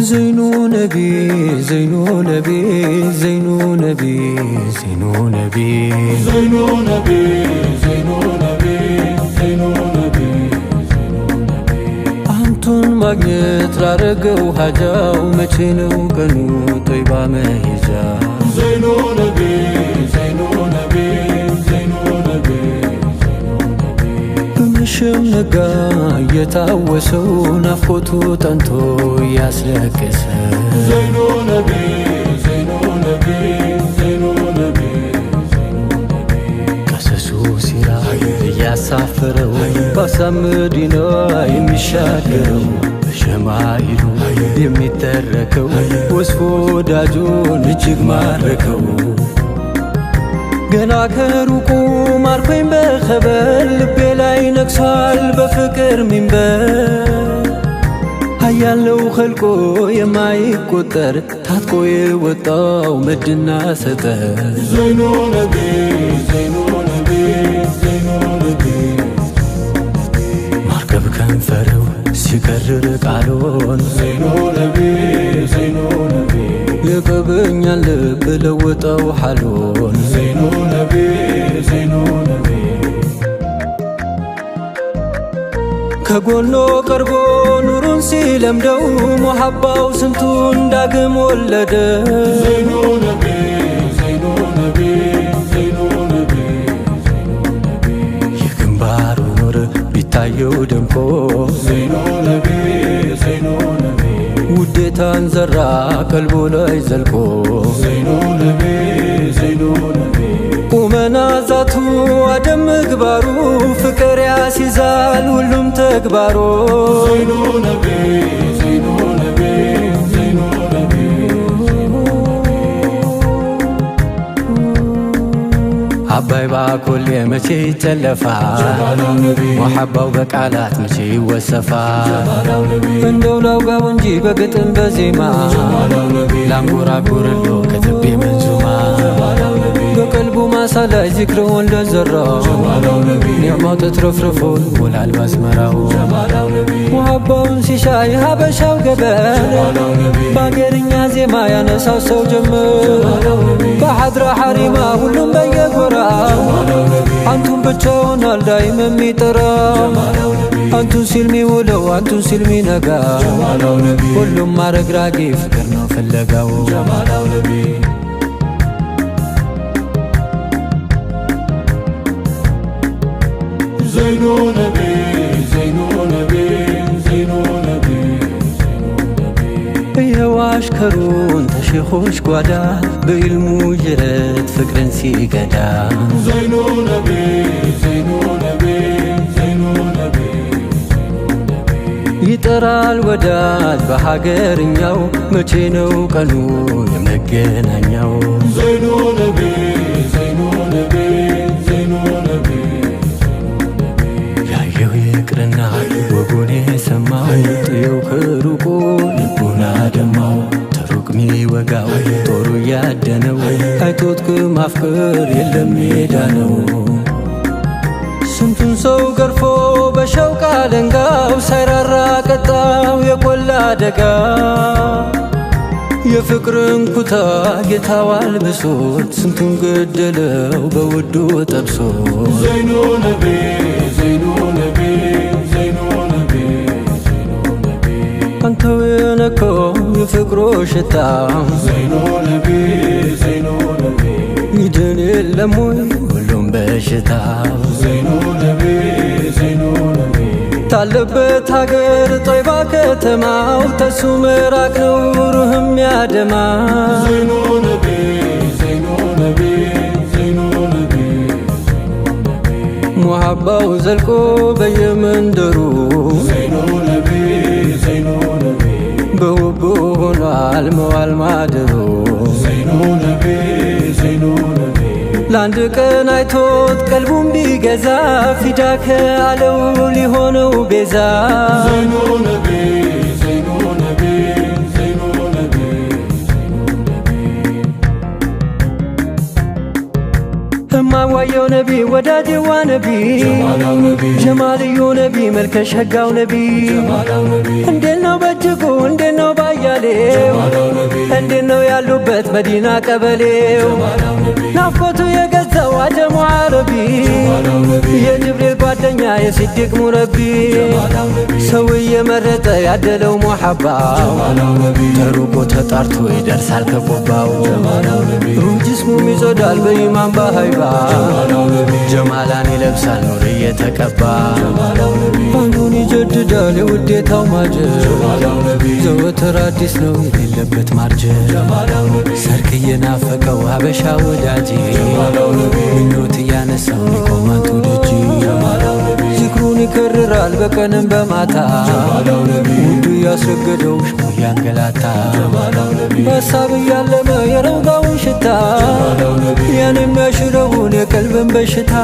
زينو نبي زينو نبي زينو نبي زينو نبي زينو نبي زينو نبي زينو نبي አንቱን ማግኘት ላረገው ሀጃው መቼ ነው ቀኑ ጦይባ መሄጃ ዘይኑ ነቢ ዘይኑ ነቢ ዘይኑ ነቢ በመሸም ነጋ እየታወሰው ናፍቆቱ ጠንቶ እያስለቀሰ ዘይኑ ነቢ ዘይኑ ነቢ ዘይኑ ነቢ ቀሰሱ ሲራ እያሳፈረው ባሳምዲና የሚሻገረው በሸማይሉ የሚተረከው ወስፎ ወዳጁን እጅግ ማረከው ገና ከሩቁ ማርኮኝ በኸበር ልቤ ላይ ነግሷል በፍቅር ሚንበር ሀያለው ኸልቆ የማይቆጠር ታጥቆ የወጣው መድና ሰጠር ዘይኑ ነቢ ዘይኑ ነቢ ዘይኑ ነቢ ማርገብ ከንፈረው ሲቀርር ቃሎን ዘይኑ ነቢ ዘይኑ ነቢ የቀበኛል ልብ ለወጠው ሓሎን ዘይኑ ነቢ ዘይኑ ነቢ ከጎኖ ቀርቦ ኑሩን ሲለምደው ሙሐባው ስንቱን ዳግም ወለደ ዘይኑ ነቢ ዘይኑ ነቢ ዘይኑ ነቢ የግንባሩ ኑር ቢታየው ደምቆ ዘይኑ ነቢ ዘይኑ ነቢ ውዴታን ዘራ ቀልቦ ላይ ዘልቆ ዘይኑ ነቢ ዘይኑ ነቢ ቁመና ዛቱ አደም ምግባሩ ፍቅር ያስይዛል ሁሉም ተግባሮ ዘይኑ ነቢ ዘይኑ ነቢ ዘይኑ ነቢ አባይ ባኮሌ መቼ ይተለፋል ጀማላው ነቢ ሙሐባው በቃላት መቼ ይወሰፋል ጀማላው ነቢ እንደው ላውጋው እንጂ በግጥም በዜማ ጀማላው ነቢ ላንጎራጉርሎ ከትቤ መንዙማ ጀማላው ነቢ በቀልቡ ማሳ ላይ ዚክርውን ለዘራው ጀማላው ነቢ ኒዕማው ተትረፍርፎ ይሞላል ባዝመራው ጀማላው ነቢ ሙሐባውን ሲሻ የሀበሻው ገበር ጀማላው ነቢ በአገርኛ ዜማ ያነሳው ሰው ጀመር በሐድራ ሐሪማ ሁሉም በየጎራው ጀማላው ነቢ አንቱን ብቻውን አልዳይም የሚጠራው አንቱን ሲል ሚውለው አንቱን ሲል ሚነጋ ጀማላው ነቢ ሁሉም አረግራጊ ፍቅር ነው ፍለጋው ጀማላው ነቢ ዘይኑ ነቢ ዘይኑ ነቢ ዘይኑ ነቢ የዋሽከሩን ተሼኾች ጓዳ በኢልሙ ጅረት ፍቅርን ሲገዳ ዘይኑ ነቢ ዘይኑ ነቢ ዘይኑ ነቢ ይጠራል ወዳጅ በሀገርኛው መቼ ነው ቀኑ የመገናኛው ዘይኑ ነቢ ዘይኑ ነቢ ዘይኑ ነቢ ያየው ይቅርና ወጉን የሰማው ጥየው ከሩቁ ልቡን አደማው ተሩቅ ሚወጋው ጦሩ ያደነው አይቶት ከማፍቀር የለም ሜዳ ነው ስንቱን ሰው ገርፎ በሸውቃ ለንጋው ሳይራራ ቀጣው የቆላ አደጋ የፍቅርን ኩታ ጌታው አልብሶት ስንቱን ገደለው በውዱ ጠብሶ ዘይኑ ነቢ ዘይኑ ነቢ ዘይኑ ነቢ አንተው የነከው የፍቅሮ ሽታ ዘይኑ ነቢ ዘይኑ ነቢ ይድን የለም ወይ ሁሉም በሽታ ዘይኑ ነቢ ዘይኑ ነቢ ታለበት ሀገር ጦይባ ከተማው ተሱ ምራቅ ነው ሩህም ያደማ ዘይኑ ነቢ ዘይኑ ነቢ ዘይኑ ነቢ ሙሐባው ዘልቆ በየመንደሩ ዘይኑ ነቢ ዘይኑ ነቢ በውቡ ሆኗል መዋል ማደሩ ዘይኑ ነቢ ዘይኑ ነቢ ለአንድ ቀን አይቶት ቀልቡን ቢገዛ ፊዳከ አለው ሊሆነው ቤዛ ዘይኑ ነቢ ዘይኑ ነቢ ዘይኑ ነቢ እማዋየው ነቢ ወዳጅዋ ነቢ ጀማላው ነቢ ጀማልዩ ነቢ መልከ ሸጋው ነቢ ጀማላው ነቢ እንዴት ነው በእጅጉ እንዴት ነው ባያ አያሌው እንዴት ነው ያሉበት መዲና ቀበሌው ናፍቆቱ የገዛው አጀሙ አረቢ የጅብሪል ጓደኛ የሲዲቅ ሙረቢ ሰው እየመረጠ ያደለው ሙሐባው ተሩቆ ተጣርቶ ይደርሳል ከቆባው ጅስሙም ይጸዳል በኢማን በሃይባ ጀማላን ይለብሳል ኑር እየተቀባ አንዱን ይጀድዳል የውዴታው ማጀት ዘወትር አዲስ ነው የሌለበት ማርጀት ሰርክ እየናፈቀው ሀበሻ ወዳጄ ምኞት እያነሳው ሊቆማንቱ ደጅ ዚክሩን ይከርራል በቀንም በማታ ውዱ ያስረገደው ሽሙ ያንገላታ በሀሳብ እያለመ የረውጋውን ሽታ ያን የሚያሽረውን የቀልብን በሽታ